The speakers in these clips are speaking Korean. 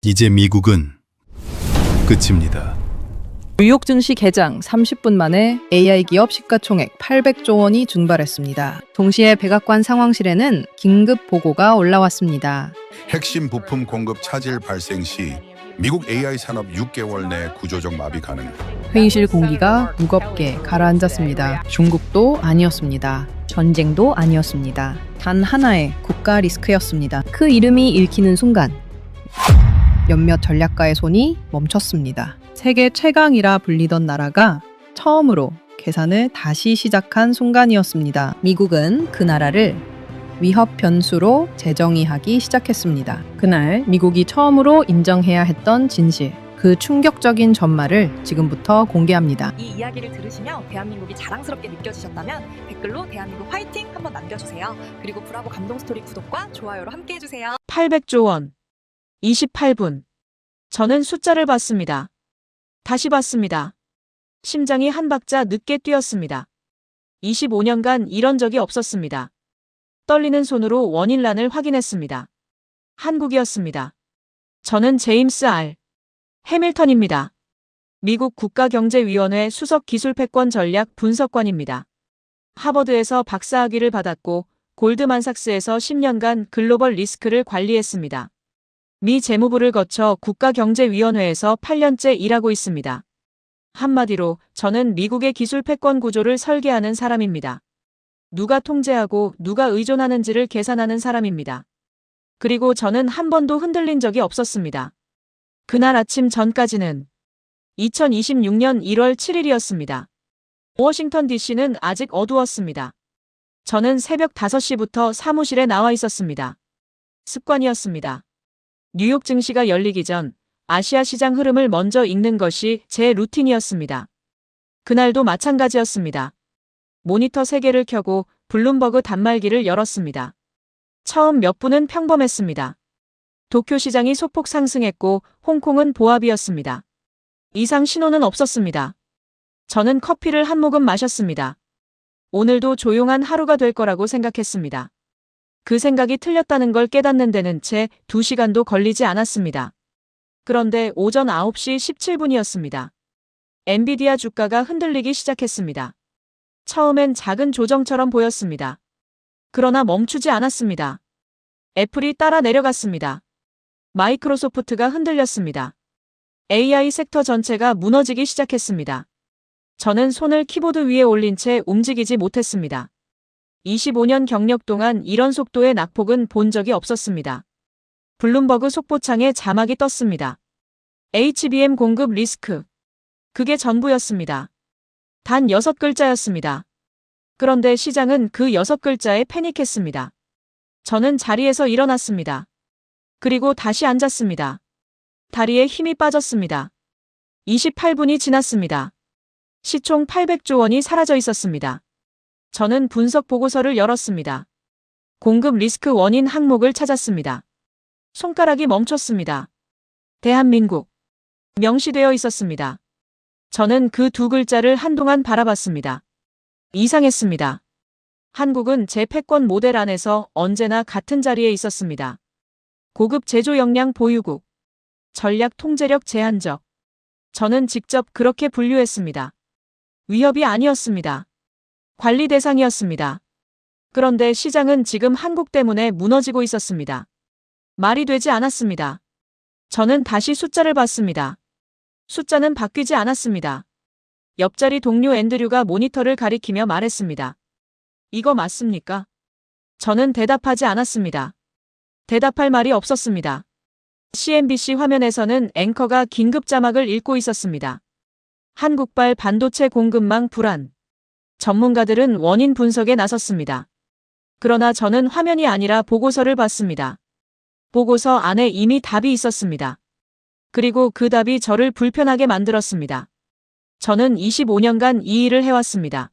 이제 미국은 끝입니다. 뉴욕 증시 개장 30분 만에 AI 기업 시가총액 800조 원이 증발했습니다. 동시에 백악관 상황실에는 긴급 보고가 올라왔습니다. 핵심 부품 공급 차질 발생 시 미국 AI 산업 6개월 내 구조적 마비 가능. 회의실 공기가 무겁게 가라앉았습니다. 중국도 아니었습니다. 전쟁도 아니었습니다. 단 하나의 국가 리스크였습니다. 그 이름이 읽히는 순간 몇몇 전략가의 손이 멈췄습니다. 세계 최강이라 불리던 나라가 처음으로 계산을 다시 시작한 순간이었습니다. 미국은 그 나라를 위협 변수로 재정의하기 시작했습니다. 그날 미국이 처음으로 인정해야 했던 진실, 그 충격적인 전말을 지금부터 공개합니다. 이 이야기를 들으시며 대한민국이 자랑스럽게 느껴지셨다면 댓글로 대한민국 화이팅 한번 남겨주세요. 그리고 브라보 감동 스토리 구독과 좋아요로 함께 해주세요. 800조 원, 28분. 저는 숫자를 봤습니다. 다시 봤습니다. 심장이 한 박자 늦게 뛰었습니다. 25년간 이런 적이 없었습니다. 떨리는 손으로 원인란을 확인했습니다. 한국이었습니다. 저는 제임스 R. 해밀턴입니다. 미국 국가경제위원회 수석기술패권 전략 분석관입니다. 하버드에서 박사학위를 받았고 골드만삭스에서 10년간 글로벌 리스크를 관리했습니다. 미 재무부를 거쳐 국가경제위원회에서 8년째 일하고 있습니다. 한마디로 저는 미국의 기술 패권 구조를 설계하는 사람입니다. 누가 통제하고 누가 의존하는지를 계산하는 사람입니다. 그리고 저는 한 번도 흔들린 적이 없었습니다. 그날 아침 전까지는 2026년 1월 7일이었습니다. 워싱턴 DC는 아직 어두웠습니다. 저는 새벽 5시부터 사무실에 나와 있었습니다. 습관이었습니다. 뉴욕 증시가 열리기 전 아시아 시장 흐름을 먼저 읽는 것이 제 루틴이었습니다. 그날도 마찬가지였습니다. 모니터 3개를 켜고 블룸버그 단말기를 열었습니다. 처음 몇 분은 평범했습니다. 도쿄 시장이 소폭 상승했고 홍콩은 보합이었습니다. 이상 신호는 없었습니다. 저는 커피를 한 모금 마셨습니다. 오늘도 조용한 하루가 될 거라고 생각했습니다. 그 생각이 틀렸다는 걸 깨닫는 데는 채 2시간도 걸리지 않았습니다. 그런데 오전 9시 17분이었습니다. 엔비디아 주가가 흔들리기 시작했습니다. 처음엔 작은 조정처럼 보였습니다. 그러나 멈추지 않았습니다. 애플이 따라 내려갔습니다. 마이크로소프트가 흔들렸습니다. AI 섹터 전체가 무너지기 시작했습니다. 저는 손을 키보드 위에 올린 채 움직이지 못했습니다. 25년 경력 동안 이런 속도의 낙폭은 본 적이 없었습니다. 블룸버그 속보창에 자막이 떴습니다. HBM 공급 리스크. 그게 전부였습니다. 단 6글자였습니다. 그런데 시장은 그 6글자에 패닉했습니다. 저는 자리에서 일어났습니다. 그리고 다시 앉았습니다. 다리에 힘이 빠졌습니다. 28분이 지났습니다. 시총 800조 원이 사라져 있었습니다. 저는 분석 보고서를 열었습니다. 공급 리스크 원인 항목을 찾았습니다. 손가락이 멈췄습니다. 대한민국. 명시되어 있었습니다. 저는 그 2글자를 한동안 바라봤습니다. 이상했습니다. 한국은 제 패권 모델 안에서 언제나 같은 자리에 있었습니다. 고급 제조 역량 보유국. 전략 통제력 제한적. 저는 직접 그렇게 분류했습니다. 위협이 아니었습니다. 관리 대상이었습니다. 그런데 시장은 지금 한국 때문에 무너지고 있었습니다. 말이 되지 않았습니다. 저는 다시 숫자를 봤습니다. 숫자는 바뀌지 않았습니다. 옆자리 동료 앤드류가 모니터를 가리키며 말했습니다. 이거 맞습니까? 저는 대답하지 않았습니다. 대답할 말이 없었습니다. CNBC 화면에서는 앵커가 긴급 자막을 읽고 있었습니다. 한국발 반도체 공급망 불안. 전문가들은 원인 분석에 나섰습니다. 그러나 저는 화면이 아니라 보고서를 봤습니다. 보고서 안에 이미 답이 있었습니다. 그리고 그 답이 저를 불편하게 만들었습니다. 저는 25년간 이 일을 해왔습니다.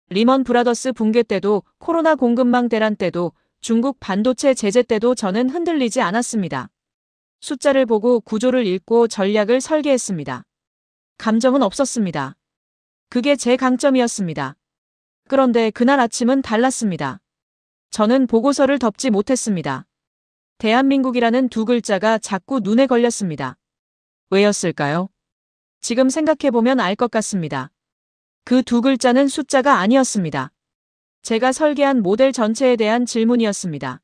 리먼 브라더스 붕괴 때도 코로나 공급망 대란 때도 중국 반도체 제재 때도 저는 흔들리지 않았습니다. 숫자를 보고 구조를 읽고 전략을 설계했습니다. 감정은 없었습니다. 그게 제 강점이었습니다. 그런데 그날 아침은 달랐습니다. 저는 보고서를 덮지 못했습니다. 대한민국이라는 두 글자가 자꾸 눈에 걸렸습니다. 왜였을까요? 지금 생각해보면 알 것 같습니다. 그 두 글자는 숫자가 아니었습니다. 제가 설계한 모델 전체에 대한 질문이었습니다.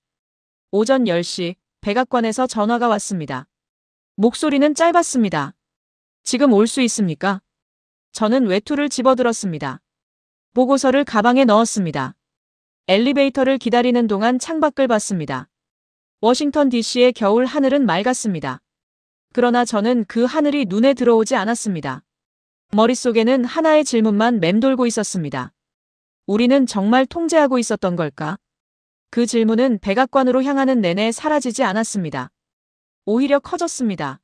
오전 10시 백악관에서 전화가 왔습니다. 목소리는 짧았습니다. 지금 올 수 있습니까? 저는 외투를 집어들었습니다. 보고서를 가방에 넣었습니다. 엘리베이터를 기다리는 동안 창밖을 봤습니다. 워싱턴 DC의 겨울 하늘은 맑았습니다. 그러나 저는 그 하늘이 눈에 들어오지 않았습니다. 머릿속에는 하나의 질문만 맴돌고 있었습니다. 우리는 정말 통제하고 있었던 걸까? 그 질문은 백악관으로 향하는 내내 사라지지 않았습니다. 오히려 커졌습니다.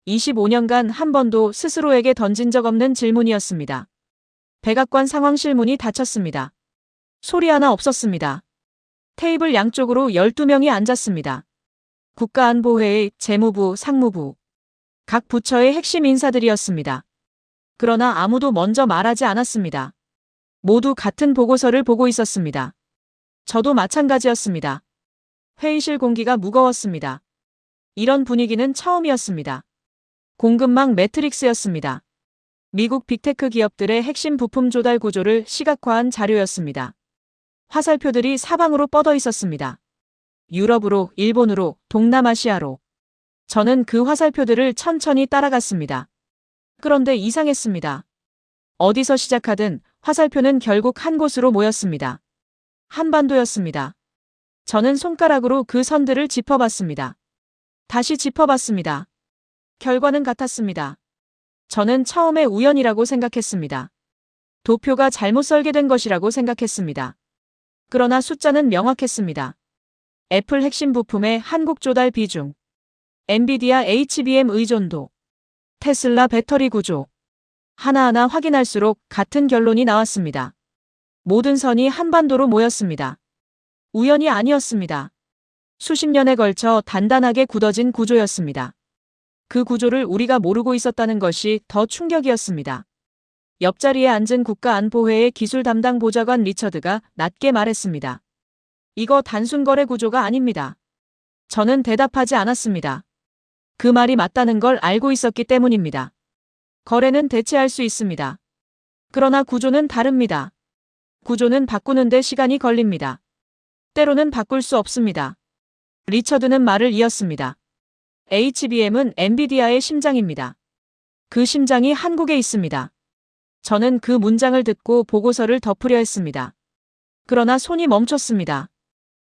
25년간 한 번도 스스로에게 던진 적 없는 질문이었습니다. 백악관 상황실 문이 닫혔습니다. 소리 하나 없었습니다. 테이블 양쪽으로 12명이 앉았습니다. 국가안보회의, 재무부, 상무부, 각 부처의 핵심 인사들이었습니다. 그러나 아무도 먼저 말하지 않았습니다. 모두 같은 보고서를 보고 있었습니다. 저도 마찬가지였습니다. 회의실 공기가 무거웠습니다. 이런 분위기는 처음이었습니다. 공급망 매트릭스였습니다. 미국 빅테크 기업들의 핵심 부품 조달 구조를 시각화한 자료였습니다. 화살표들이 사방으로 뻗어 있었습니다. 유럽으로, 일본으로, 동남아시아로. 저는 그 화살표들을 천천히 따라갔습니다. 그런데 이상했습니다. 어디서 시작하든 화살표는 결국 한 곳으로 모였습니다. 한반도였습니다. 저는 손가락으로 그 선들을 짚어봤습니다. 다시 짚어봤습니다. 결과는 같았습니다. 저는 처음에 우연이라고 생각했습니다. 도표가 잘못 설계된 것이라고 생각했습니다. 그러나 숫자는 명확했습니다. 애플 핵심 부품의 한국 조달 비중, 엔비디아 HBM 의존도, 테슬라 배터리 구조. 하나하나 확인할수록 같은 결론이 나왔습니다. 모든 선이 한반도로 모였습니다. 우연이 아니었습니다. 수십 년에 걸쳐 단단하게 굳어진 구조였습니다. 그 구조를 우리가 모르고 있었다는 것이 더 충격이었습니다. 옆자리에 앉은 국가안보회의 기술 담당 보좌관 리처드가 낮게 말했습니다. 이거 단순 거래 구조가 아닙니다. 저는 대답하지 않았습니다. 그 말이 맞다는 걸 알고 있었기 때문입니다. 거래는 대체할 수 있습니다. 그러나 구조는 다릅니다. 구조는 바꾸는데 시간이 걸립니다. 때로는 바꿀 수 없습니다. 리처드는 말을 이었습니다. HBM은 엔비디아의 심장입니다. 그 심장이 한국에 있습니다. 저는 그 문장을 듣고 보고서를 덮으려 했습니다. 그러나 손이 멈췄습니다.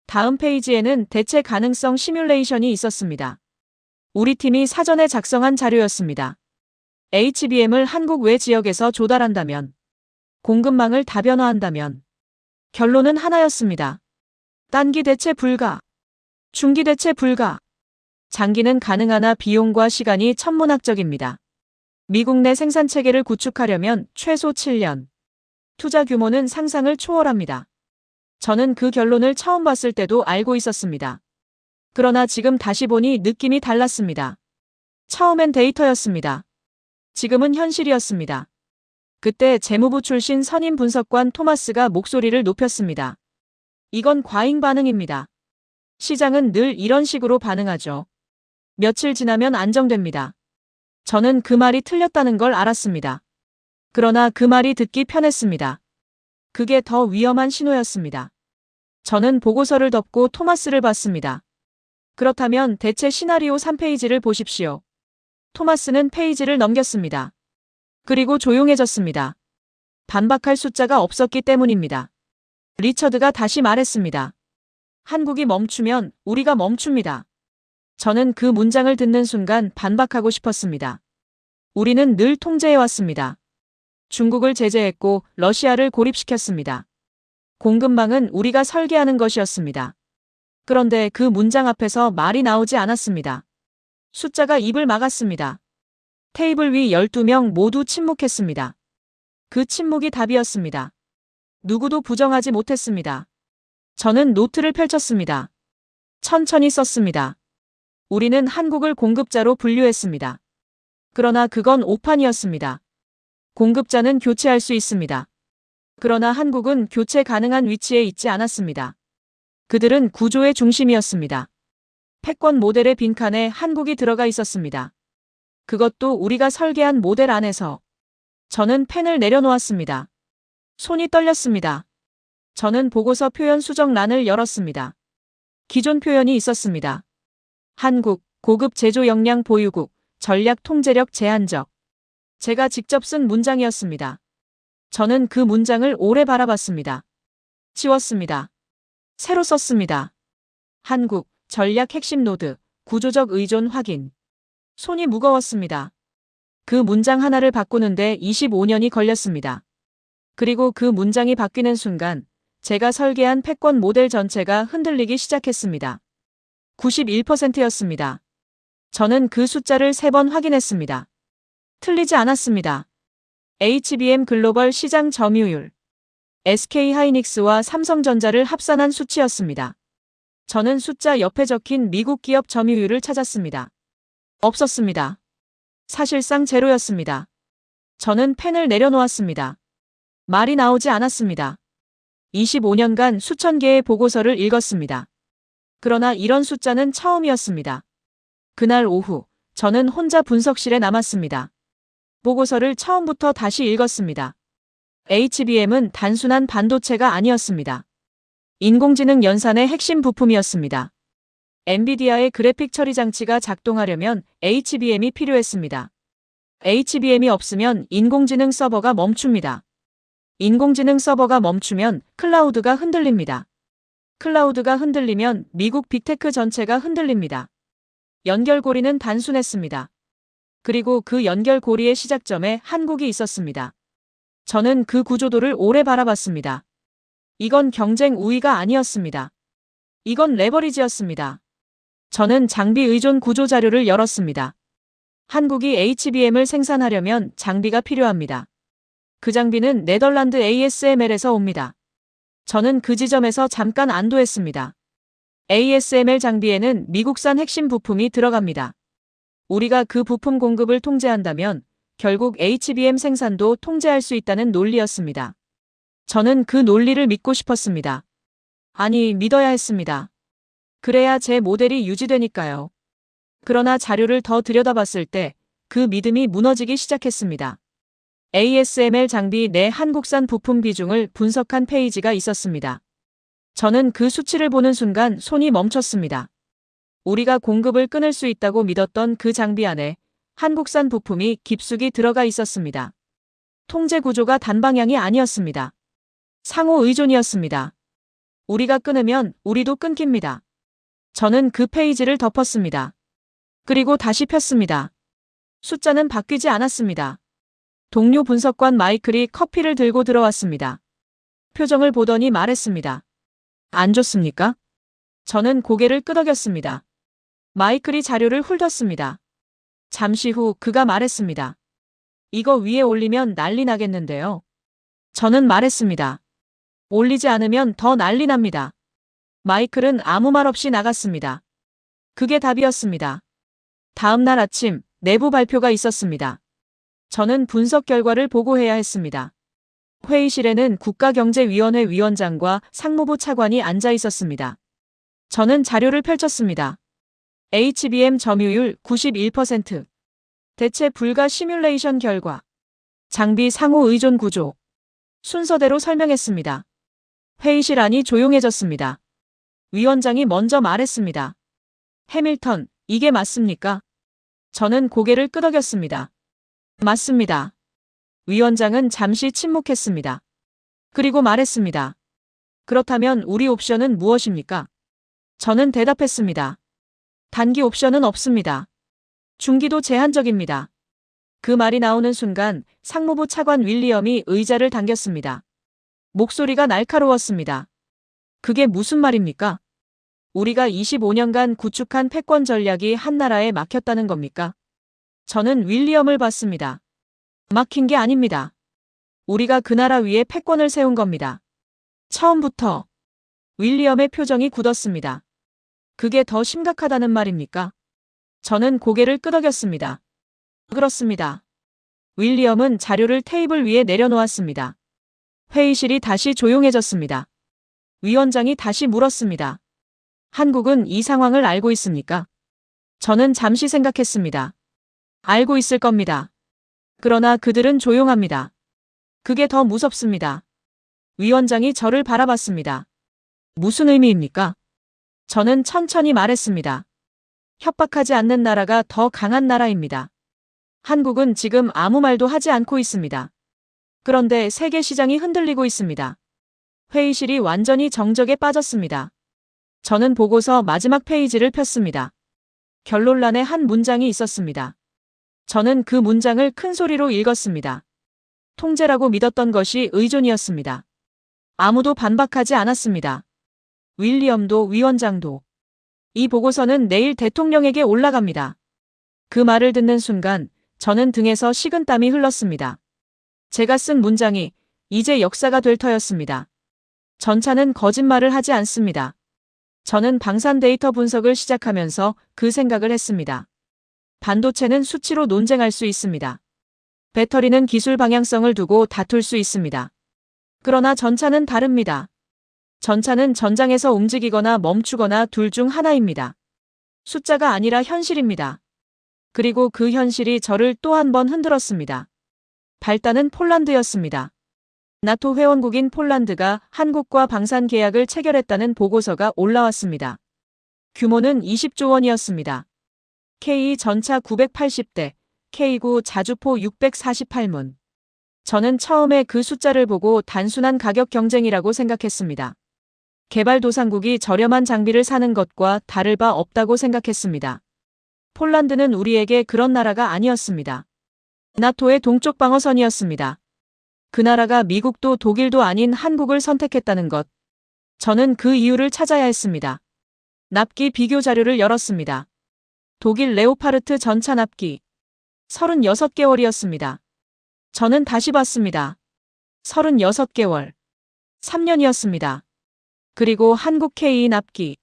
다음 페이지에는 대체 가능성 시뮬레이션이 있었습니다. 우리 팀이 사전에 작성한 자료였습니다. HBM을 한국 외 지역에서 조달한다면, 공급망을 다변화한다면, 결론은 하나였습니다. 단기 대체 불가, 중기 대체 불가, 장기는 가능하나 비용과 시간이 천문학적입니다. 미국 내 생산 체계를 구축하려면 최소 7년, 투자 규모는 상상을 초월합니다. 저는 그 결론을 처음 봤을 때도 알고 있었습니다. 그러나 지금 다시 보니 느낌이 달랐습니다. 처음엔 데이터였습니다. 지금은 현실이었습니다. 그때 재무부 출신 선임 분석관 토마스가 목소리를 높였습니다. 이건 과잉 반응입니다. 시장은 늘 이런 식으로 반응하죠. 며칠 지나면 안정됩니다. 저는 그 말이 틀렸다는 걸 알았습니다. 그러나 그 말이 듣기 편했습니다. 그게 더 위험한 신호였습니다. 저는 보고서를 덮고 토마스를 봤습니다. 그렇다면 대체 시나리오 3페이지를 보십시오. 토마스는 페이지를 넘겼습니다. 그리고 조용해졌습니다. 반박할 숫자가 없었기 때문입니다. 리처드가 다시 말했습니다. 한국이 멈추면 우리가 멈춥니다. 저는 그 문장을 듣는 순간 반박하고 싶었습니다. 우리는 늘 통제해왔습니다. 중국을 제재했고 러시아를 고립시켰습니다. 공급망은 우리가 설계하는 것이었습니다. 그런데 그 문장 앞에서 말이 나오지 않았습니다. 숫자가 입을 막았습니다. 테이블 위 12명 모두 침묵했습니다. 그 침묵이 답이었습니다. 누구도 부정하지 못했습니다. 저는 노트를 펼쳤습니다. 천천히 썼습니다. 우리는 한국을 공급자로 분류했습니다. 그러나 그건 오판이었습니다. 공급자는 교체할 수 있습니다. 그러나 한국은 교체 가능한 위치에 있지 않았습니다. 그들은 구조의 중심이었습니다. 패권 모델의 빈칸에 한국이 들어가 있었습니다. 그것도 우리가 설계한 모델 안에서. 저는 펜을 내려놓았습니다. 손이 떨렸습니다. 저는 보고서 표현 수정란을 열었습니다. 기존 표현이 있었습니다. 한국, 고급 제조 역량 보유국, 전략 통제력 제한적. 제가 직접 쓴 문장이었습니다. 저는 그 문장을 오래 바라봤습니다. 지웠습니다. 새로 썼습니다. 한국, 전략 핵심 노드, 구조적 의존 확인. 손이 무거웠습니다. 그 문장 하나를 바꾸는데 25년이 걸렸습니다. 그리고 그 문장이 바뀌는 순간 제가 설계한 패권 모델 전체가 흔들리기 시작했습니다. 91%였습니다. 저는 그 숫자를 3번 확인했습니다. 틀리지 않았습니다. HBM 글로벌 시장 점유율. SK하이닉스와 삼성전자를 합산한 수치였습니다. 저는 숫자 옆에 적힌 미국 기업 점유율을 찾았습니다. 없었습니다. 사실상 제로였습니다. 저는 펜을 내려놓았습니다. 말이 나오지 않았습니다. 25년간 수천 개의 보고서를 읽었습니다. 그러나 이런 숫자는 처음이었습니다. 그날 오후, 저는 혼자 분석실에 남았습니다. 보고서를 처음부터 다시 읽었습니다. HBM은 단순한 반도체가 아니었습니다. 인공지능 연산의 핵심 부품이었습니다. 엔비디아의 그래픽 처리 장치가 작동하려면 HBM이 필요했습니다. HBM이 없으면 인공지능 서버가 멈춥니다. 인공지능 서버가 멈추면 클라우드가 흔들립니다. 클라우드가 흔들리면 미국 빅테크 전체가 흔들립니다. 연결고리는 단순했습니다. 그리고 그 연결고리의 시작점에 한국이 있었습니다. 저는 그 구조도를 오래 바라봤습니다. 이건 경쟁 우위가 아니었습니다. 이건 레버리지였습니다. 저는 장비 의존 구조 자료를 열었습니다. 한국이 HBM을 생산하려면 장비가 필요합니다. 그 장비는 네덜란드 ASML에서 옵니다. 저는 그 지점에서 잠깐 안도했습니다. ASML 장비에는 미국산 핵심 부품이 들어갑니다. 우리가 그 부품 공급을 통제한다면 결국 HBM 생산도 통제할 수 있다는 논리였습니다. 저는 그 논리를 믿고 싶었습니다. 아니, 믿어야 했습니다. 그래야 제 모델이 유지되니까요. 그러나 자료를 더 들여다봤을 때 그 믿음이 무너지기 시작했습니다. ASML 장비 내 한국산 부품 비중을 분석한 페이지가 있었습니다. 저는 그 수치를 보는 순간 손이 멈췄습니다. 우리가 공급을 끊을 수 있다고 믿었던 그 장비 안에 한국산 부품이 깊숙이 들어가 있었습니다. 통제 구조가 단방향이 아니었습니다. 상호 의존이었습니다. 우리가 끊으면 우리도 끊깁니다. 저는 그 페이지를 덮었습니다. 그리고 다시 폈습니다. 숫자는 바뀌지 않았습니다. 동료 분석관 마이클이 커피를 들고 들어왔습니다. 표정을 보더니 말했습니다. 안 좋습니까? 저는 고개를 끄덕였습니다. 마이클이 자료를 훑었습니다. 잠시 후 그가 말했습니다. 이거 위에 올리면 난리 나겠는데요. 저는 말했습니다. 올리지 않으면 더 난리 납니다. 마이클은 아무 말 없이 나갔습니다. 그게 답이었습니다. 다음 날 아침 내부 발표가 있었습니다. 저는 분석 결과를 보고해야 했습니다. 회의실에는 국가경제위원회 위원장과 상무부 차관이 앉아 있었습니다. 저는 자료를 펼쳤습니다. HBM 점유율 91%. 대체 불가 시뮬레이션 결과. 장비 상호 의존 구조. 순서대로 설명했습니다. 회의실 안이 조용해졌습니다. 위원장이 먼저 말했습니다. 해밀턴, 이게 맞습니까? 저는 고개를 끄덕였습니다. 맞습니다. 위원장은 잠시 침묵했습니다. 그리고 말했습니다. 그렇다면 우리 옵션은 무엇입니까? 저는 대답했습니다. 단기 옵션은 없습니다. 중기도 제한적입니다. 그 말이 나오는 순간 상무부 차관 윌리엄이 의자를 당겼습니다. 목소리가 날카로웠습니다. 그게 무슨 말입니까? 우리가 25년간 구축한 패권 전략이 한나라에 막혔다는 겁니까? 저는 윌리엄을 봤습니다. 막힌 게 아닙니다. 우리가 그 나라 위에 패권을 세운 겁니다. 처음부터. 윌리엄의 표정이 굳었습니다. 그게 더 심각하다는 말입니까? 저는 고개를 끄덕였습니다. 그렇습니다. 윌리엄은 자료를 테이블 위에 내려놓았습니다. 회의실이 다시 조용해졌습니다. 위원장이 다시 물었습니다. 한국은 이 상황을 알고 있습니까? 저는 잠시 생각했습니다. 알고 있을 겁니다. 그러나 그들은 조용합니다. 그게 더 무섭습니다. 위원장이 저를 바라봤습니다. 무슨 의미입니까? 저는 천천히 말했습니다. 협박하지 않는 나라가 더 강한 나라입니다. 한국은 지금 아무 말도 하지 않고 있습니다. 그런데 세계 시장이 흔들리고 있습니다. 회의실이 완전히 정적에 빠졌습니다. 저는 보고서 마지막 페이지를 폈습니다. 결론란에 한 문장이 있었습니다. 저는 그 문장을 큰 소리로 읽었습니다. 통제라고 믿었던 것이 의존이었습니다. 아무도 반박하지 않았습니다. 윌리엄도 위원장도. 이 보고서는 내일 대통령에게 올라갑니다. 그 말을 듣는 순간 저는 등에서 식은땀이 흘렀습니다. 제가 쓴 문장이 이제 역사가 될 터였습니다. 전차는 거짓말을 하지 않습니다. 저는 방산 데이터 분석을 시작하면서 그 생각을 했습니다. 반도체는 수치로 논쟁할 수 있습니다. 배터리는 기술 방향성을 두고 다툴 수 있습니다. 그러나 전차는 다릅니다. 전차는 전장에서 움직이거나 멈추거나 둘 중 하나입니다. 숫자가 아니라 현실입니다. 그리고 그 현실이 저를 또 한 번 흔들었습니다. 발단은 폴란드였습니다. 나토 회원국인 폴란드가 한국과 방산 계약을 체결했다는 보고서가 올라왔습니다. 규모는 20조 원이었습니다. K 전차 980대, K9 자주포 648문. 저는 처음에 그 숫자를 보고 단순한 가격 경쟁이라고 생각했습니다. 개발도상국이 저렴한 장비를 사는 것과 다를 바 없다고 생각했습니다. 폴란드는 우리에게 그런 나라가 아니었습니다. 나토의 동쪽 방어선이었습니다. 그 나라가 미국도 독일도 아닌 한국을 선택했다는 것. 저는 그 이유를 찾아야 했습니다. 납기 비교 자료를 열었습니다. 독일 레오파르트 전차 납기. 36개월이었습니다. 저는 다시 봤습니다. 36개월. 3년이었습니다. 그리고 한국 K 납기.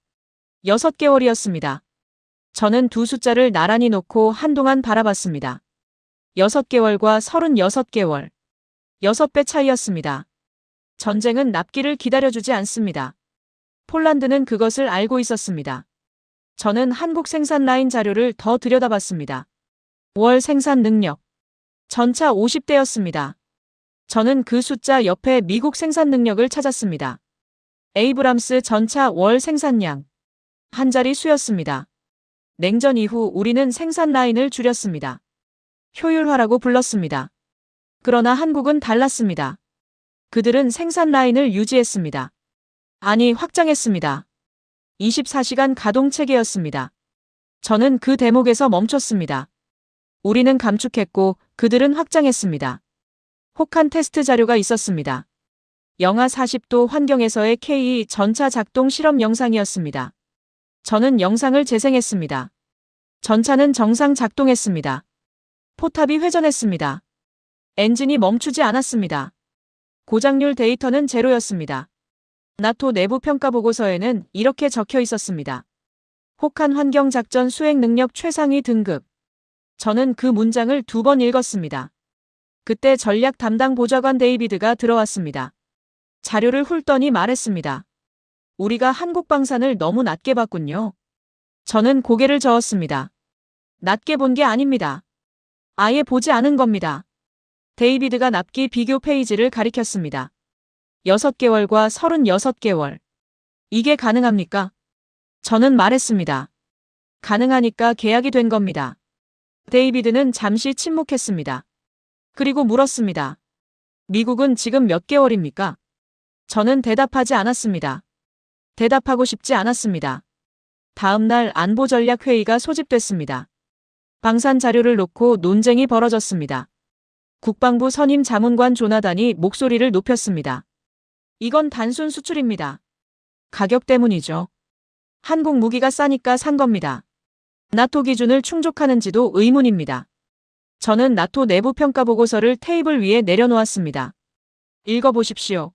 6개월이었습니다. 저는 두 숫자를 나란히 놓고 한동안 바라봤습니다. 6개월과 36개월. 6배 차이였습니다. 전쟁은 납기를 기다려주지 않습니다. 폴란드는 그것을 알고 있었습니다. 저는 한국 생산 라인 자료를 더 들여다봤습니다. 월 생산 능력. 전차 50대였습니다. 저는 그 숫자 옆에 미국 생산 능력을 찾았습니다. 에이브람스 전차 월 생산량. 한 자리 수였습니다. 냉전 이후 우리는 생산 라인을 줄였습니다. 효율화라고 불렀습니다. 그러나 한국은 달랐습니다. 그들은 생산 라인을 유지했습니다. 아니, 확장했습니다. 24시간 가동 체계였습니다. 저는 그 대목에서 멈췄습니다. 우리는 감축했고 그들은 확장했습니다. 혹한 테스트 자료가 있었습니다. 영하 40도 환경에서의 K 전차 작동 실험 영상이었습니다. 저는 영상을 재생했습니다. 전차는 정상 작동했습니다. 포탑이 회전했습니다. 엔진이 멈추지 않았습니다. 고장률 데이터는 제로였습니다. 나토 내부 평가 보고서에는 이렇게 적혀 있었습니다. 혹한 환경 작전 수행 능력 최상위 등급. 저는 그 문장을 2번 읽었습니다. 그때 전략 담당 보좌관 데이비드가 들어왔습니다. 자료를 훑더니 말했습니다. 우리가 한국 방산을 너무 낮게 봤군요. 저는 고개를 저었습니다. 낮게 본 게 아닙니다. 아예 보지 않은 겁니다. 데이비드가 납기 비교 페이지를 가리켰습니다. 6개월과 36개월. 이게 가능합니까? 저는 말했습니다. 가능하니까 계약이 된 겁니다. 데이비드는 잠시 침묵했습니다. 그리고 물었습니다. 미국은 지금 몇 개월입니까? 저는 대답하지 않았습니다. 대답하고 싶지 않았습니다. 다음 날 안보전략회의가 소집됐습니다. 방산 자료를 놓고 논쟁이 벌어졌습니다. 국방부 선임 자문관 조나단이 목소리를 높였습니다. 이건 단순 수출입니다. 가격 때문이죠. 한국 무기가 싸니까 산 겁니다. 나토 기준을 충족하는지도 의문입니다. 저는 나토 내부 평가 보고서를 테이블 위에 내려놓았습니다. 읽어보십시오.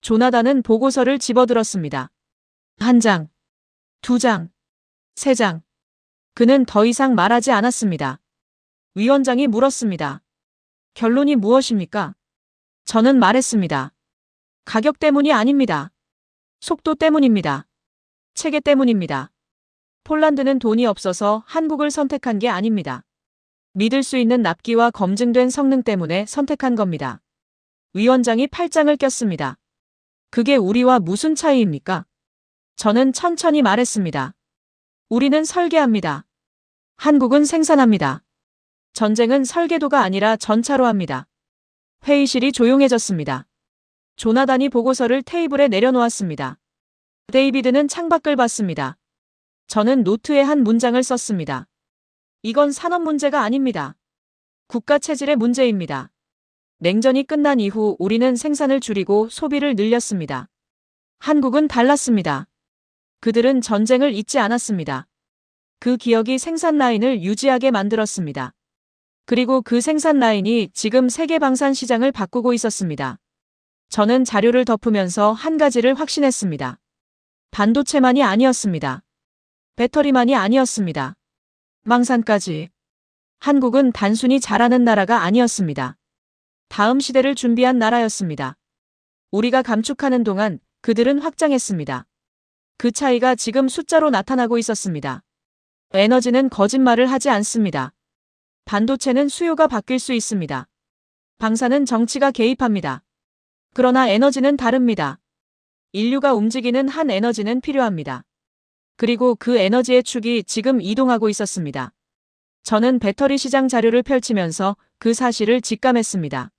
조나단은 보고서를 집어들었습니다. 1장, 2장, 3장. 그는 더 이상 말하지 않았습니다. 위원장이 물었습니다. 결론이 무엇입니까? 저는 말했습니다. 가격 때문이 아닙니다. 속도 때문입니다. 체계 때문입니다. 폴란드는 돈이 없어서 한국을 선택한 게 아닙니다. 믿을 수 있는 납기와 검증된 성능 때문에 선택한 겁니다. 위원장이 팔짱을 꼈습니다. 그게 우리와 무슨 차이입니까? 저는 천천히 말했습니다. 우리는 설계합니다. 한국은 생산합니다. 전쟁은 설계도가 아니라 전차로 합니다. 회의실이 조용해졌습니다. 조나단이 보고서를 테이블에 내려놓았습니다. 데이비드는 창밖을 봤습니다. 저는 노트에 한 문장을 썼습니다. 이건 산업 문제가 아닙니다. 국가 체질의 문제입니다. 냉전이 끝난 이후 우리는 생산을 줄이고 소비를 늘렸습니다. 한국은 달랐습니다. 그들은 전쟁을 잊지 않았습니다. 그 기억이 생산 라인을 유지하게 만들었습니다. 그리고 그 생산 라인이 지금 세계 방산 시장을 바꾸고 있었습니다. 저는 자료를 덮으면서 한 가지를 확신했습니다. 반도체만이 아니었습니다. 배터리만이 아니었습니다. 망산까지. 한국은 단순히 잘하는 나라가 아니었습니다. 다음 시대를 준비한 나라였습니다. 우리가 감축하는 동안 그들은 확장했습니다. 그 차이가 지금 숫자로 나타나고 있었습니다. 에너지는 거짓말을 하지 않습니다. 반도체는 수요가 바뀔 수 있습니다. 방사는 정치가 개입합니다. 그러나 에너지는 다릅니다. 인류가 움직이는 한 에너지는 필요합니다. 그리고 그 에너지의 축이 지금 이동하고 있었습니다. 저는 배터리 시장 자료를 펼치면서 그 사실을 직감했습니다.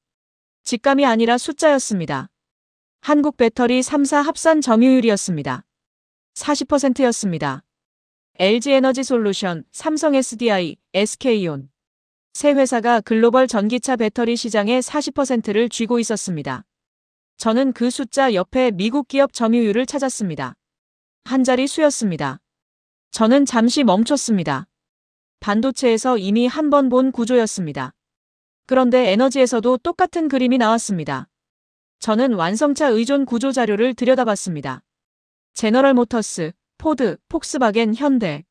직감이 아니라 숫자였습니다. 한국 배터리 3사 합산 점유율이었습니다. 40%였습니다. LG에너지솔루션, 삼성 SDI, SK온. 세 회사가 글로벌 전기차 배터리 시장의 40%를 쥐고 있었습니다. 저는 그 숫자 옆에 미국 기업 점유율을 찾았습니다. 한 자리 수였습니다. 저는 잠시 멈췄습니다. 반도체에서 이미 한 번 본 구조였습니다. 그런데 에너지에서도 똑같은 그림이 나왔습니다. 저는 완성차 의존 구조 자료를 들여다봤습니다. 제너럴 모터스, 포드, 폭스바겐, 현대.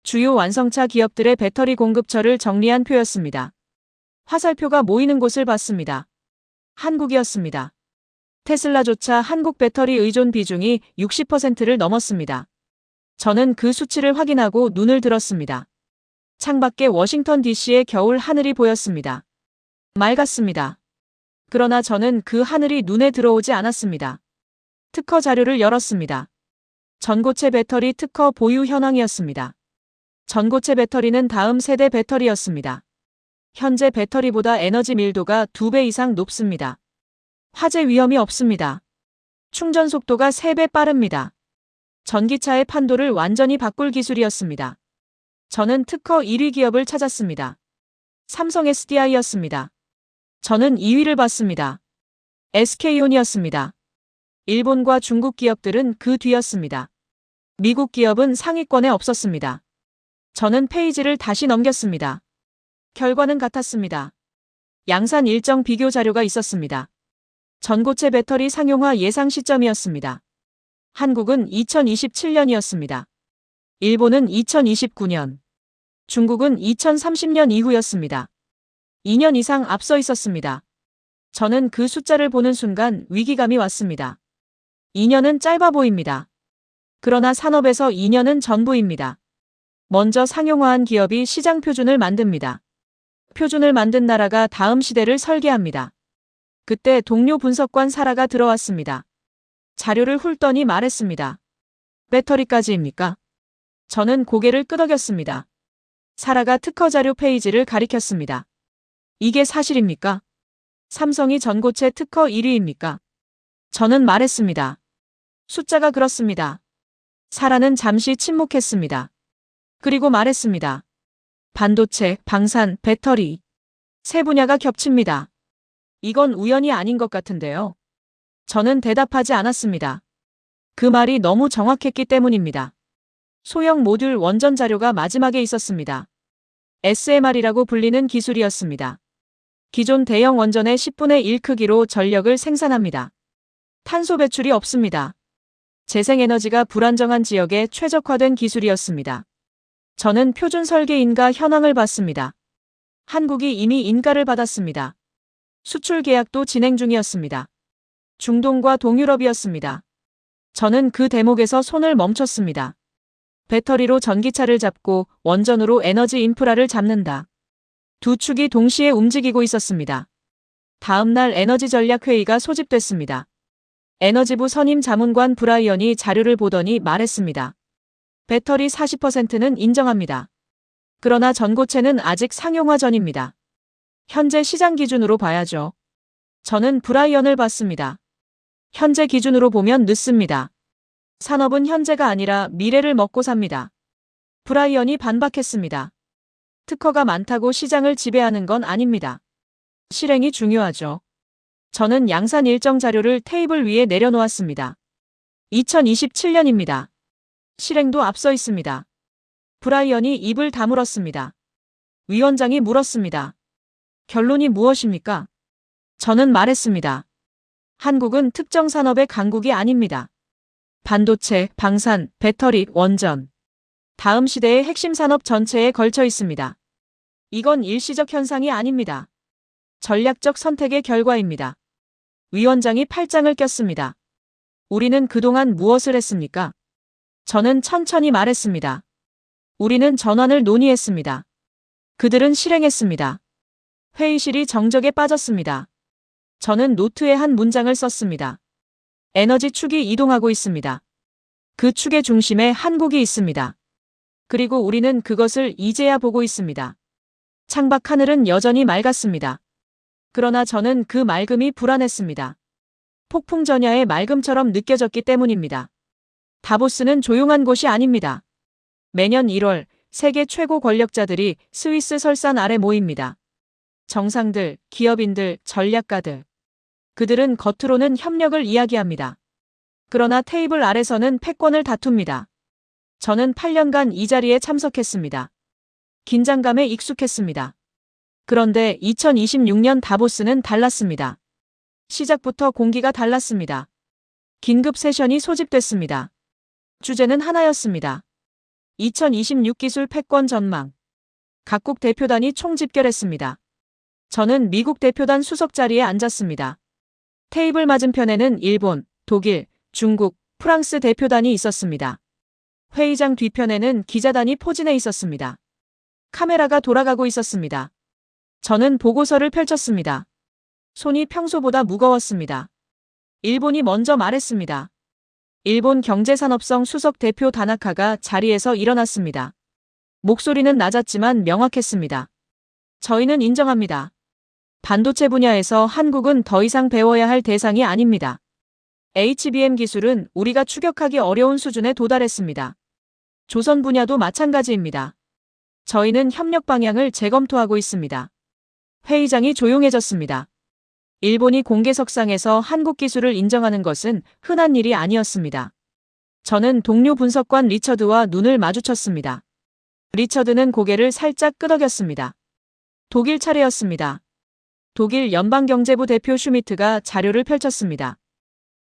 주요 완성차 기업들의 배터리 공급처를 정리한 표였습니다. 화살표가 모이는 곳을 봤습니다. 한국이었습니다. 테슬라조차 한국 배터리 의존 비중이 60%를 넘었습니다. 저는 그 수치를 확인하고 눈을 들었습니다. 창밖에 워싱턴 DC의 겨울 하늘이 보였습니다. 맑았습니다. 그러나 저는 그 하늘이 눈에 들어오지 않았습니다. 특허 자료를 열었습니다. 전고체 배터리 특허 보유 현황이었습니다. 전고체 배터리는 다음 세대 배터리였습니다. 현재 배터리보다 에너지 밀도가 2배 이상 높습니다. 화재 위험이 없습니다. 충전 속도가 3배 빠릅니다. 전기차의 판도를 완전히 바꿀 기술이었습니다. 저는 특허 1위 기업을 찾았습니다. 삼성 SDI였습니다. 저는 2위를 봤습니다. SK온이었습니다. 일본과 중국 기업들은 그 뒤였습니다. 미국 기업은 상위권에 없었습니다. 저는 페이지를 다시 넘겼습니다. 결과는 같았습니다. 양산 일정 비교 자료가 있었습니다. 전고체 배터리 상용화 예상 시점이었습니다. 한국은 2027년이었습니다. 일본은 2029년. 중국은 2030년 이후였습니다. 2년 이상 앞서 있었습니다. 저는 그 숫자를 보는 순간 위기감이 왔습니다. 2년은 짧아 보입니다. 그러나 산업에서 2년은 전부입니다. 먼저 상용화한 기업이 시장 표준을 만듭니다. 표준을 만든 나라가 다음 시대를 설계합니다. 그때 동료 분석관 사라가 들어왔습니다. 자료를 훑더니 말했습니다. 배터리까지입니까? 저는 고개를 끄덕였습니다. 사라가 특허 자료 페이지를 가리켰습니다. 이게 사실입니까? 삼성이 전고체 특허 1위입니까? 저는 말했습니다. 숫자가 그렇습니다. 사라는 잠시 침묵했습니다. 그리고 말했습니다. 반도체, 방산, 배터리. 세 분야가 겹칩니다. 이건 우연이 아닌 것 같은데요. 저는 대답하지 않았습니다. 그 말이 너무 정확했기 때문입니다. 소형 모듈 원전 자료가 마지막에 있었습니다. SMR이라고 불리는 기술이었습니다. 기존 대형 원전의 10분의 1 크기로 전력을 생산합니다. 탄소 배출이 없습니다. 재생에너지가 불안정한 지역에 최적화된 기술이었습니다. 저는 표준 설계 인가 현황을 봤습니다. 한국이 이미 인가를 받았습니다. 수출 계약도 진행 중이었습니다. 중동과 동유럽이었습니다. 저는 그 대목에서 손을 멈췄습니다. 배터리로 전기차를 잡고 원전으로 에너지 인프라를 잡는다. 두 축이 동시에 움직이고 있었습니다. 다음 날 에너지 전략 회의가 소집됐습니다. 에너지부 선임 자문관 브라이언이 자료를 보더니 말했습니다. 배터리 40%는 인정합니다. 그러나 전고체는 아직 상용화 전입니다. 현재 시장 기준으로 봐야죠. 저는 브라이언을 봤습니다. 현재 기준으로 보면 늦습니다. 산업은 현재가 아니라 미래를 먹고 삽니다. 브라이언이 반박했습니다. 특허가 많다고 시장을 지배하는 건 아닙니다. 실행이 중요하죠. 저는 양산 일정 자료를 테이블 위에 내려놓았습니다. 2027년입니다. 실행도 앞서 있습니다. 브라이언이 입을 다물었습니다. 위원장이 물었습니다. 결론이 무엇입니까? 저는 말했습니다. 한국은 특정 산업의 강국이 아닙니다. 반도체, 방산, 배터리, 원전. 다음 시대의 핵심 산업 전체에 걸쳐 있습니다. 이건 일시적 현상이 아닙니다. 전략적 선택의 결과입니다. 위원장이 팔짱을 꼈습니다. 우리는 그동안 무엇을 했습니까? 저는 천천히 말했습니다. 우리는 전환을 논의했습니다. 그들은 실행했습니다. 회의실이 정적에 빠졌습니다. 저는 노트에 한 문장을 썼습니다. 에너지 축이 이동하고 있습니다. 그 축의 중심에 한국이 있습니다. 그리고 우리는 그것을 이제야 보고 있습니다. 창밖 하늘은 여전히 맑았습니다. 그러나 저는 그 맑음이 불안했습니다. 폭풍 전야의 맑음처럼 느껴졌기 때문입니다. 다보스는 조용한 곳이 아닙니다. 매년 1월 세계 최고 권력자들이 스위스 설산 아래 모입니다. 정상들, 기업인들, 전략가들. 그들은 겉으로는 협력을 이야기합니다. 그러나 테이블 아래서는 패권을 다툽니다. 저는 8년간 이 자리에 참석했습니다. 긴장감에 익숙했습니다. 그런데 2026년 다보스는 달랐습니다. 시작부터 공기가 달랐습니다. 긴급 세션이 소집됐습니다. 주제는 하나였습니다. 2026 기술 패권 전망. 각국 대표단이 총집결했습니다. 저는 미국 대표단 수석 자리에 앉았습니다. 테이블 맞은편에는 일본, 독일, 중국, 프랑스 대표단이 있었습니다. 회의장 뒤편에는 기자단이 포진해 있었습니다. 카메라가 돌아가고 있었습니다. 저는 보고서를 펼쳤습니다. 손이 평소보다 무거웠습니다. 일본이 먼저 말했습니다. 일본 경제산업성 수석 대표 다나카가 자리에서 일어났습니다. 목소리는 낮았지만 명확했습니다. 저희는 인정합니다. 반도체 분야에서 한국은 더 이상 배워야 할 대상이 아닙니다. HBM 기술은 우리가 추격하기 어려운 수준에 도달했습니다. 조선 분야도 마찬가지입니다. 저희는 협력 방향을 재검토하고 있습니다. 회의장이 조용해졌습니다. 일본이 공개석상에서 한국 기술을 인정하는 것은 흔한 일이 아니었습니다. 저는 동료 분석관 리처드와 눈을 마주쳤습니다. 리처드는 고개를 살짝 끄덕였습니다. 독일 차례였습니다. 독일 연방경제부 대표 슈미트가 자료를 펼쳤습니다.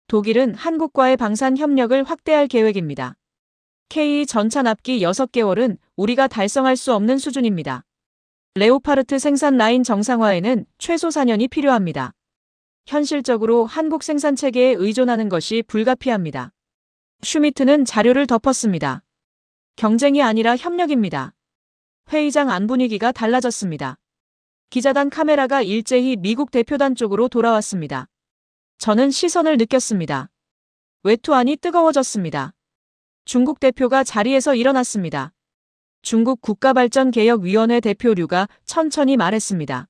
독일은 한국과의 방산 협력을 확대할 계획입니다. K 전차 납기 6개월은 우리가 달성할 수 없는 수준입니다. 레오파르트 생산 라인 정상화에는 최소 4년이 필요합니다. 현실적으로 한국 생산 체계에 의존하는 것이 불가피합니다. 슈미트는 자료를 덮었습니다. 경쟁이 아니라 협력입니다. 회의장 안 분위기가 달라졌습니다. 기자단 카메라가 일제히 미국 대표단 쪽으로 돌아왔습니다. 저는 시선을 느꼈습니다. 외투안이 뜨거워졌습니다. 중국 대표가 자리에서 일어났습니다. 중국 국가발전개혁위원회 대표 류가 천천히 말했습니다.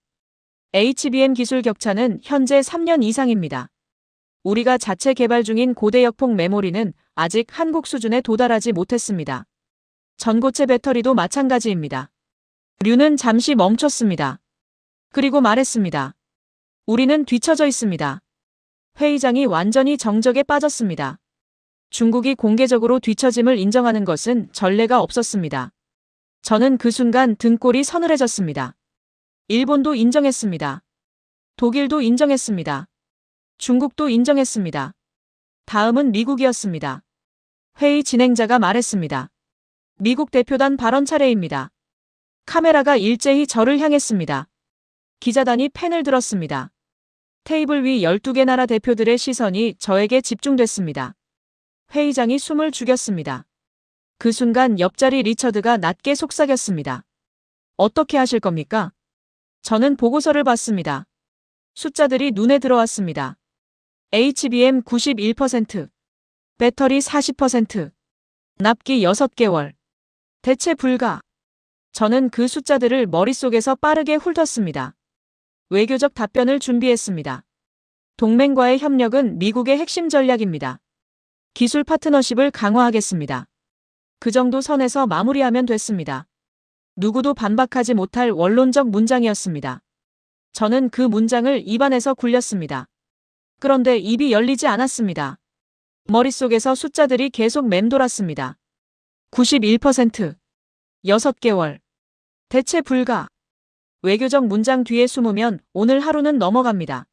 HBM 기술 격차는 현재 3년 이상입니다. 우리가 자체 개발 중인 고대역폭 메모리는 아직 한국 수준에 도달하지 못했습니다. 전고체 배터리도 마찬가지입니다. 류는 잠시 멈췄습니다. 그리고 말했습니다. 우리는 뒤처져 있습니다. 회의장이 완전히 정적에 빠졌습니다. 중국이 공개적으로 뒤처짐을 인정하는 것은 전례가 없었습니다. 저는 그 순간 등골이 서늘해졌습니다. 일본도 인정했습니다. 독일도 인정했습니다. 중국도 인정했습니다. 다음은 미국이었습니다. 회의 진행자가 말했습니다. 미국 대표단 발언 차례입니다. 카메라가 일제히 저를 향했습니다. 기자단이 펜을 들었습니다. 테이블 위 12개 나라 대표들의 시선이 저에게 집중됐습니다. 회의장이 숨을 죽였습니다. 그 순간 옆자리 리처드가 낮게 속삭였습니다. 어떻게 하실 겁니까? 저는 보고서를 봤습니다. 숫자들이 눈에 들어왔습니다. HBM 91%, 배터리 40%, 납기 6개월, 대체 불가. 저는 그 숫자들을 머릿속에서 빠르게 훑었습니다. 외교적 답변을 준비했습니다. 동맹과의 협력은 미국의 핵심 전략입니다. 기술 파트너십을 강화하겠습니다. 그 정도 선에서 마무리하면 됐습니다. 누구도 반박하지 못할 원론적 문장이었습니다. 저는 그 문장을 입안에서 굴렸습니다. 그런데 입이 열리지 않았습니다. 머릿속에서 숫자들이 계속 맴돌았습니다. 91%, 6개월, 대체 불가. 외교적 문장 뒤에 숨으면 오늘 하루는 넘어갑니다.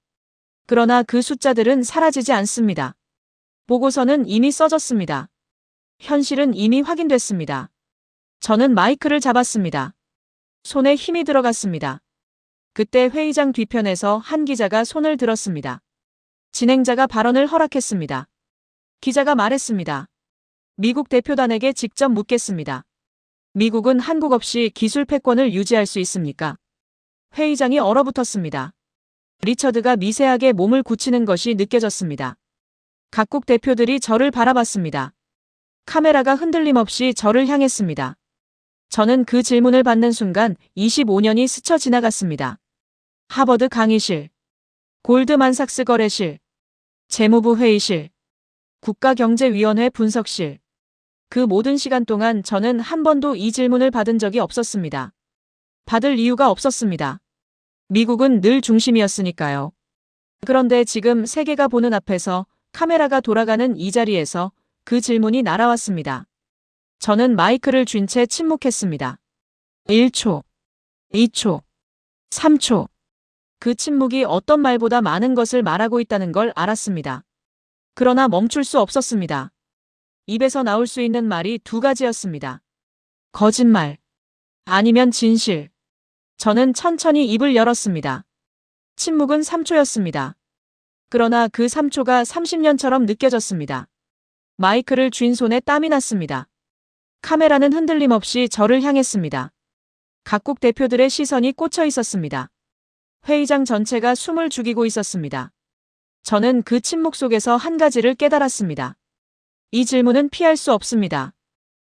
그러나 그 숫자들은 사라지지 않습니다. 보고서는 이미 써졌습니다. 현실은 이미 확인됐습니다. 저는 마이크를 잡았습니다. 손에 힘이 들어갔습니다. 그때 회의장 뒤편에서 한 기자가 손을 들었습니다. 진행자가 발언을 허락했습니다. 기자가 말했습니다. 미국 대표단에게 직접 묻겠습니다. 미국은 한국 없이 기술 패권을 유지할 수 있습니까? 회의장이 얼어붙었습니다. 리처드가 미세하게 몸을 굳히는 것이 느껴졌습니다. 각국 대표들이 저를 바라봤습니다. 카메라가 흔들림 없이 저를 향했습니다. 저는 그 질문을 받는 순간 25년이 스쳐 지나갔습니다. 하버드 강의실, 골드만삭스 거래실, 재무부 회의실, 국가경제위원회 분석실. 그 모든 시간 동안 저는 한 번도 이 질문을 받은 적이 없었습니다. 받을 이유가 없었습니다. 미국은 늘 중심이었으니까요. 그런데 지금 세계가 보는 앞에서 카메라가 돌아가는 이 자리에서 그 질문이 날아왔습니다. 저는 마이크를 쥔 채 침묵했습니다. 1초, 2초, 3초. 그 침묵이 어떤 말보다 많은 것을 말하고 있다는 걸 알았습니다. 그러나 멈출 수 없었습니다. 입에서 나올 수 있는 말이 두 가지였습니다. 거짓말, 아니면 진실. 저는 천천히 입을 열었습니다. 침묵은 3초였습니다. 그러나 그 3초가 30년처럼 느껴졌습니다. 마이크를 쥔 손에 땀이 났습니다. 카메라는 흔들림 없이 저를 향했습니다. 각국 대표들의 시선이 꽂혀 있었습니다. 회의장 전체가 숨을 죽이고 있었습니다. 저는 그 침묵 속에서 한 가지를 깨달았습니다. 이 질문은 피할 수 없습니다.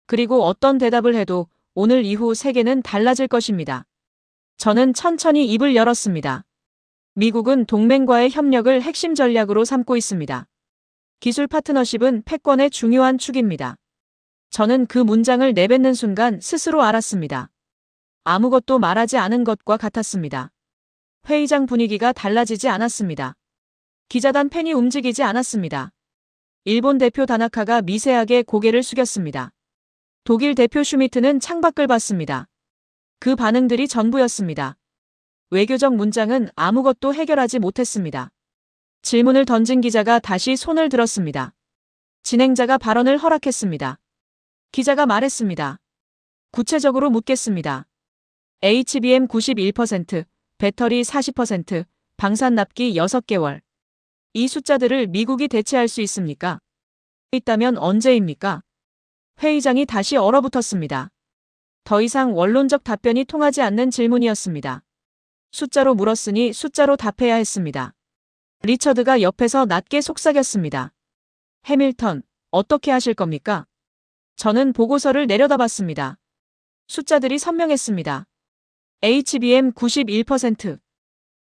그리고 어떤 대답을 해도 오늘 이후 세계는 달라질 것입니다. 저는 천천히 입을 열었습니다. 미국은 동맹과의 협력을 핵심 전략으로 삼고 있습니다. 기술 파트너십은 패권의 중요한 축입니다. 저는 그 문장을 내뱉는 순간 스스로 알았습니다. 아무것도 말하지 않은 것과 같았습니다. 회의장 분위기가 달라지지 않았습니다. 기자단 펜이 움직이지 않았습니다. 일본 대표 다나카가 미세하게 고개를 숙였습니다. 독일 대표 슈미트는 창밖을 봤습니다. 그 반응들이 전부였습니다. 외교적 문장은 아무것도 해결하지 못했습니다. 질문을 던진 기자가 다시 손을 들었습니다. 진행자가 발언을 허락했습니다. 기자가 말했습니다. 구체적으로 묻겠습니다. HBM 91%, 배터리 40%, 방산 납기 6개월. 이 숫자들을 미국이 대체할 수 있습니까? 있다면 언제입니까? 회의장이 다시 얼어붙었습니다. 더 이상 원론적 답변이 통하지 않는 질문이었습니다. 숫자로 물었으니 숫자로 답해야 했습니다. 리처드가 옆에서 낮게 속삭였습니다. 해밀턴, 어떻게 하실 겁니까? 저는 보고서를 내려다봤습니다. 숫자들이 선명했습니다. HBM 91%.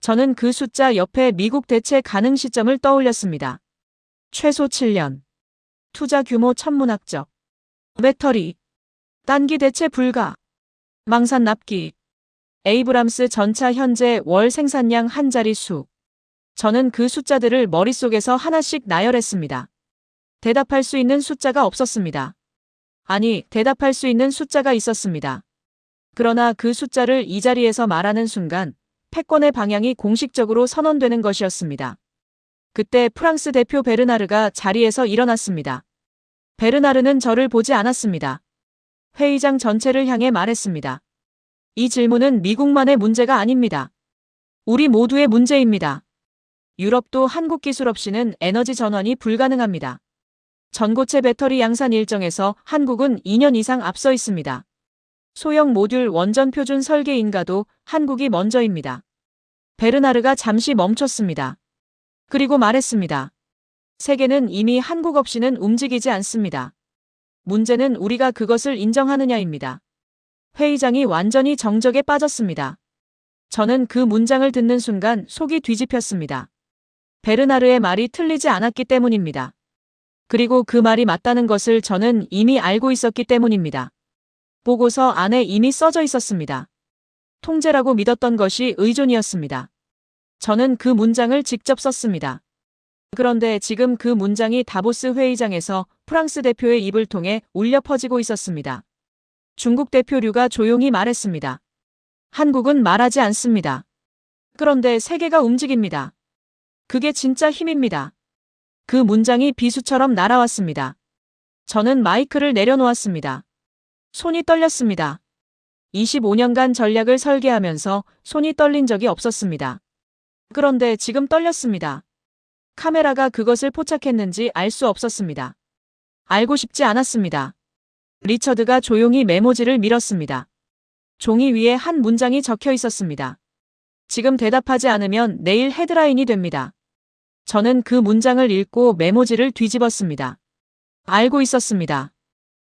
저는 그 숫자 옆에 미국 대체 가능 시점을 떠올렸습니다. 최소 7년. 투자 규모 천문학적. 배터리. 단기 대체 불가. 망산 납기. 에이브람스 전차 현재 월 생산량 한 자릿수. 저는 그 숫자들을 머릿속에서 하나씩 나열했습니다. 대답할 수 있는 숫자가 없었습니다. 아니, 대답할 수 있는 숫자가 있었습니다. 그러나 그 숫자를 이 자리에서 말하는 순간 패권의 방향이 공식적으로 선언되는 것이었습니다. 그때 프랑스 대표 베르나르가 자리에서 일어났습니다. 베르나르는 저를 보지 않았습니다. 회의장 전체를 향해 말했습니다. 이 질문은 미국만의 문제가 아닙니다. 우리 모두의 문제입니다. 유럽도 한국 기술 없이는 에너지 전환이 불가능합니다. 전고체 배터리 양산 일정에서 한국은 2년 이상 앞서 있습니다. 소형 모듈 원전 표준 설계 인가도 한국이 먼저입니다. 베르나르가 잠시 멈췄습니다. 그리고 말했습니다. 세계는 이미 한국 없이는 움직이지 않습니다. 문제는 우리가 그것을 인정하느냐입니다. 회의장이 완전히 정적에 빠졌습니다. 저는 그 문장을 듣는 순간 속이 뒤집혔습니다. 베르나르의 말이 틀리지 않았기 때문입니다. 그리고 그 말이 맞다는 것을 저는 이미 알고 있었기 때문입니다. 보고서 안에 이미 써져 있었습니다. 통제라고 믿었던 것이 의존이었습니다. 저는 그 문장을 직접 썼습니다. 그런데 지금 그 문장이 다보스 회의장에서 프랑스 대표의 입을 통해 울려 퍼지고 있었습니다. 중국 대표 류가 조용히 말했습니다. 한국은 말하지 않습니다. 그런데 세계가 움직입니다. 그게 진짜 힘입니다. 그 문장이 비수처럼 날아왔습니다. 저는 마이크를 내려놓았습니다. 손이 떨렸습니다. 25년간 전략을 설계하면서 손이 떨린 적이 없었습니다. 그런데 지금 떨렸습니다. 카메라가 그것을 포착했는지 알 수 없었습니다. 알고 싶지 않았습니다. 리처드가 조용히 메모지를 밀었습니다. 종이 위에 한 문장이 적혀 있었습니다. 지금 대답하지 않으면 내일 헤드라인이 됩니다. 저는 그 문장을 읽고 메모지를 뒤집었습니다. 알고 있었습니다.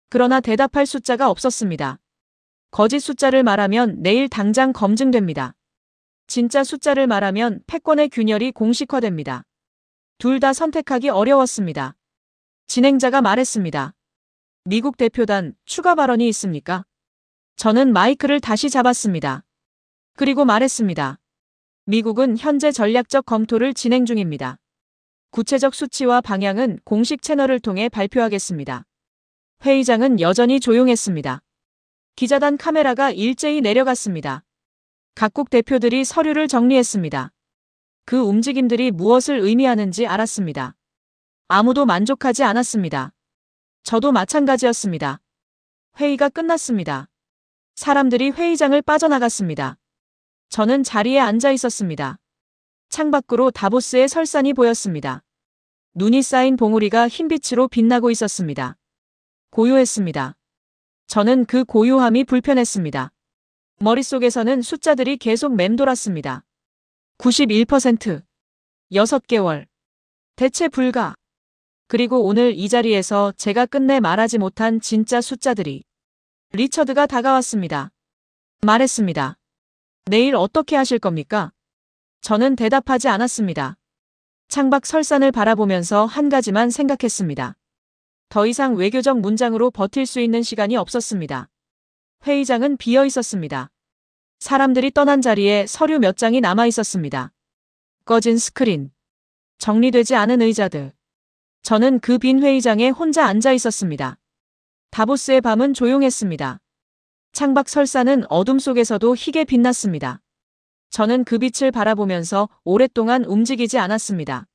그러나 대답할 숫자가 없었습니다. 거짓 숫자를 말하면 내일 당장 검증됩니다. 진짜 숫자를 말하면 패권의 균열이 공식화됩니다. 둘 다 선택하기 어려웠습니다. 진행자가 말했습니다. 미국 대표단 추가 발언이 있습니까? 저는 마이크를 다시 잡았습니다. 그리고 말했습니다. 미국은 현재 전략적 검토를 진행 중입니다. 구체적 수치와 방향은 공식 채널을 통해 발표하겠습니다. 회의장은 여전히 조용했습니다. 기자단 카메라가 일제히 내려갔습니다. 각국 대표들이 서류를 정리했습니다. 그 움직임들이 무엇을 의미하는지 알았습니다. 아무도 만족하지 않았습니다. 저도 마찬가지였습니다. 회의가 끝났습니다. 사람들이 회의장을 빠져나갔습니다. 저는 자리에 앉아 있었습니다. 창밖으로 다보스의 설산이 보였습니다. 눈이 쌓인 봉우리가 흰빛으로 빛나고 있었습니다. 고요했습니다. 저는 그 고요함이 불편했습니다. 머릿속에서는 숫자들이 계속 맴돌았습니다. 91%, 6개월, 대체 불가. 그리고 오늘 이 자리에서 제가 끝내 말하지 못한 진짜 숫자들이. 리처드가 다가왔습니다. 말했습니다. 내일 어떻게 하실 겁니까? 저는 대답하지 않았습니다. 창밖 설산을 바라보면서 한 가지만 생각했습니다. 더 이상 외교적 문장으로 버틸 수 있는 시간이 없었습니다. 회의장은 비어 있었습니다. 사람들이 떠난 자리에 서류 몇 장이 남아 있었습니다. 꺼진 스크린, 정리되지 않은 의자들. 저는 그 빈 회의장에 혼자 앉아 있었습니다. 다보스의 밤은 조용했습니다. 창밖 설산은 어둠 속에서도 희게 빛났습니다. 저는 그 빛을 바라보면서 오랫동안 움직이지 않았습니다.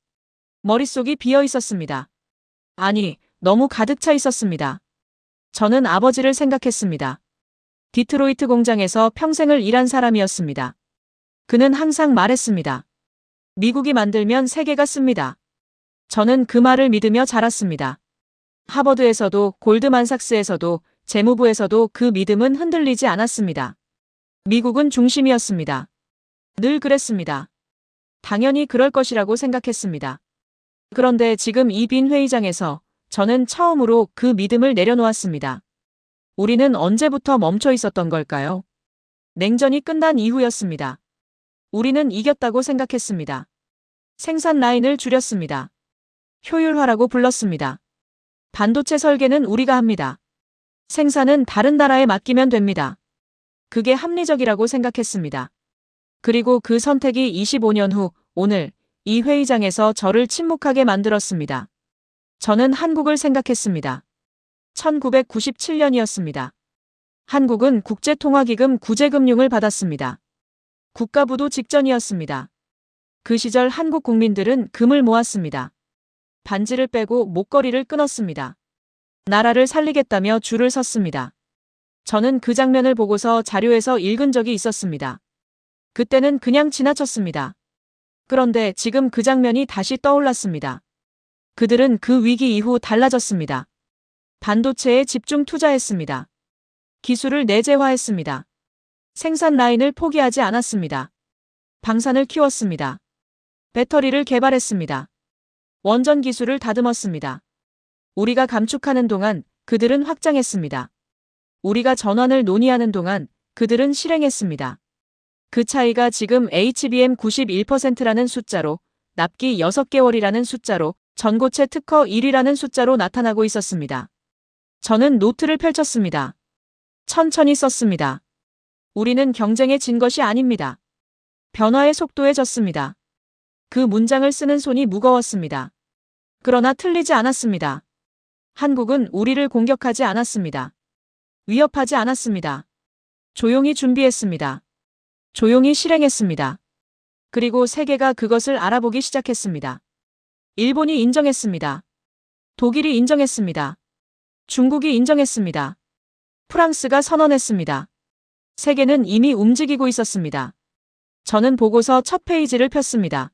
머릿속이 비어 있었습니다. 아니, 너무 가득 차 있었습니다. 저는 아버지를 생각했습니다. 디트로이트 공장에서 평생을 일한 사람이었습니다. 그는 항상 말했습니다. 미국이 만들면 세계가 씁니다. 저는 그 말을 믿으며 자랐습니다. 하버드에서도 골드만삭스에서도 재무부에서도 그 믿음은 흔들리지 않았습니다. 미국은 중심이었습니다. 늘 그랬습니다. 당연히 그럴 것이라고 생각했습니다. 그런데 지금 이 빈 회의장에서 저는 처음으로 그 믿음을 내려놓았습니다. 우리는 언제부터 멈춰 있었던 걸까요? 냉전이 끝난 이후였습니다. 우리는 이겼다고 생각했습니다. 생산 라인을 줄였습니다. 효율화라고 불렀습니다. 반도체 설계는 우리가 합니다. 생산은 다른 나라에 맡기면 됩니다. 그게 합리적이라고 생각했습니다. 그리고 그 선택이 25년 후 오늘 이 회의장에서 저를 침묵하게 만들었습니다. 저는 한국을 생각했습니다. 1997년이었습니다. 한국은 국제통화기금 구제금융을 받았습니다. 국가부도 직전이었습니다. 그 시절 한국 국민들은 금을 모았습니다. 반지를 빼고 목걸이를 끊었습니다. 나라를 살리겠다며 줄을 섰습니다. 저는 그 장면을 보고서 자료에서 읽은 적이 있었습니다. 그때는 그냥 지나쳤습니다. 그런데 지금 그 장면이 다시 떠올랐습니다. 그들은 그 위기 이후 달라졌습니다. 반도체에 집중 투자했습니다. 기술을 내재화했습니다. 생산 라인을 포기하지 않았습니다. 방산을 키웠습니다. 배터리를 개발했습니다. 원전 기술을 다듬었습니다. 우리가 감축하는 동안 그들은 확장했습니다. 우리가 전환을 논의하는 동안 그들은 실행했습니다. 그 차이가 지금 HBM 91%라는 숫자로, 납기 6개월이라는 숫자로, 전고체 특허 1위라는 숫자로 나타나고 있었습니다. 저는 노트를 펼쳤습니다. 천천히 썼습니다. 우리는 경쟁에 진 것이 아닙니다. 변화의 속도에 졌습니다. 그 문장을 쓰는 손이 무거웠습니다. 그러나 틀리지 않았습니다. 한국은 우리를 공격하지 않았습니다. 위협하지 않았습니다. 조용히 준비했습니다. 조용히 실행했습니다. 그리고 세계가 그것을 알아보기 시작했습니다. 일본이 인정했습니다. 독일이 인정했습니다. 중국이 인정했습니다. 프랑스가 선언했습니다. 세계는 이미 움직이고 있었습니다. 저는 보고서 첫 페이지를 폈습니다.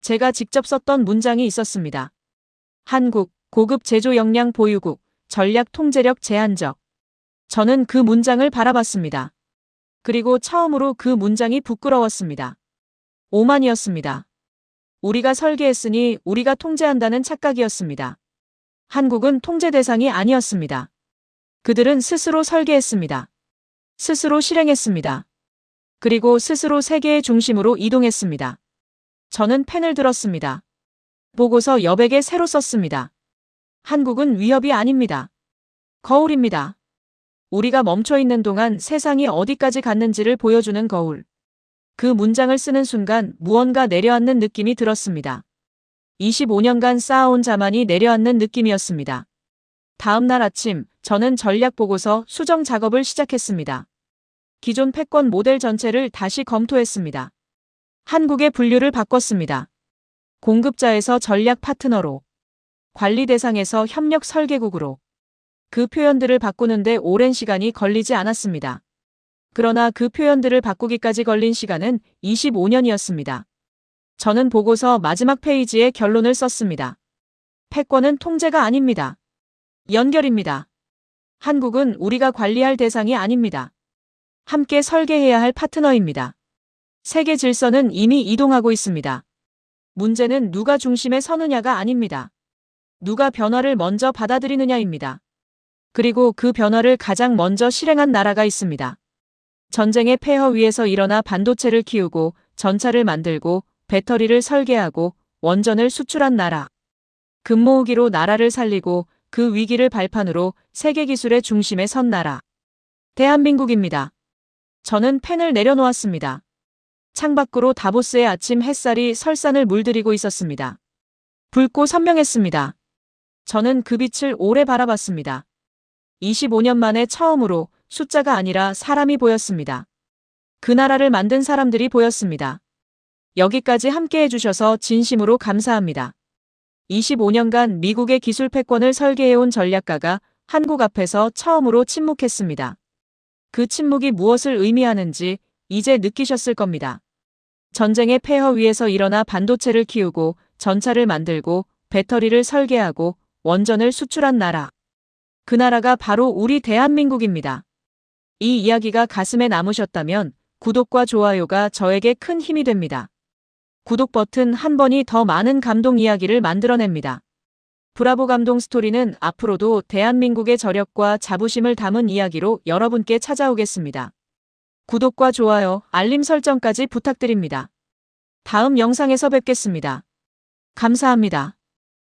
제가 직접 썼던 문장이 있었습니다. 한국, 고급 제조 역량 보유국, 전략 통제력 제한적. 저는 그 문장을 바라봤습니다. 그리고 처음으로 그 문장이 부끄러웠습니다. 오만이었습니다. 우리가 설계했으니 우리가 통제한다는 착각이었습니다. 한국은 통제 대상이 아니었습니다. 그들은 스스로 설계했습니다. 스스로 실행했습니다. 그리고 스스로 세계의 중심으로 이동했습니다. 저는 펜을 들었습니다. 보고서 여백에 새로 썼습니다. 한국은 위협이 아닙니다. 거울입니다. 우리가 멈춰 있는 동안 세상이 어디까지 갔는지를 보여주는 거울. 그 문장을 쓰는 순간 무언가 내려앉는 느낌이 들었습니다. 25년간 쌓아온 자만이 내려앉는 느낌이었습니다. 다음 날 아침, 저는 전략 보고서 수정 작업을 시작했습니다. 기존 패권 모델 전체를 다시 검토했습니다. 한국의 분류를 바꿨습니다. 공급자에서 전략 파트너로, 관리 대상에서 협력 설계국으로. 그 표현들을 바꾸는데 오랜 시간이 걸리지 않았습니다. 그러나 그 표현들을 바꾸기까지 걸린 시간은 25년이었습니다. 저는 보고서 마지막 페이지에 결론을 썼습니다. 패권은 통제가 아닙니다. 연결입니다. 한국은 우리가 관리할 대상이 아닙니다. 함께 설계해야 할 파트너입니다. 세계 질서는 이미 이동하고 있습니다. 문제는 누가 중심에 서느냐가 아닙니다. 누가 변화를 먼저 받아들이느냐입니다. 그리고 그 변화를 가장 먼저 실행한 나라가 있습니다. 전쟁의 폐허 위에서 일어나 반도체를 키우고 전차를 만들고 배터리를 설계하고 원전을 수출한 나라. 금모으기로 나라를 살리고 그 위기를 발판으로 세계 기술의 중심에 선 나라. 대한민국입니다. 저는 펜을 내려놓았습니다. 창밖으로 다보스의 아침 햇살이 설산을 물들이고 있었습니다. 붉고 선명했습니다. 저는 그 빛을 오래 바라봤습니다. 25년 만에 처음으로 숫자가 아니라 사람이 보였습니다. 그 나라를 만든 사람들이 보였습니다. 여기까지 함께 해주셔서 진심으로 감사합니다. 25년간 미국의 기술 패권을 설계해온 전략가가 한국 앞에서 처음으로 침묵했습니다. 그 침묵이 무엇을 의미하는지 이제 느끼셨을 겁니다. 전쟁의 폐허 위에서 일어나 반도체를 키우고 전차를 만들고 배터리를 설계하고 원전을 수출한 나라. 그 나라가 바로 우리 대한민국입니다. 이 이야기가 가슴에 남으셨다면 구독과 좋아요가 저에게 큰 힘이 됩니다. 구독 버튼 한 번이 더 많은 감동 이야기를 만들어냅니다. 브라보 감동 스토리는 앞으로도 대한민국의 저력과 자부심을 담은 이야기로 여러분께 찾아오겠습니다. 구독과 좋아요, 알림 설정까지 부탁드립니다. 다음 영상에서 뵙겠습니다. 감사합니다.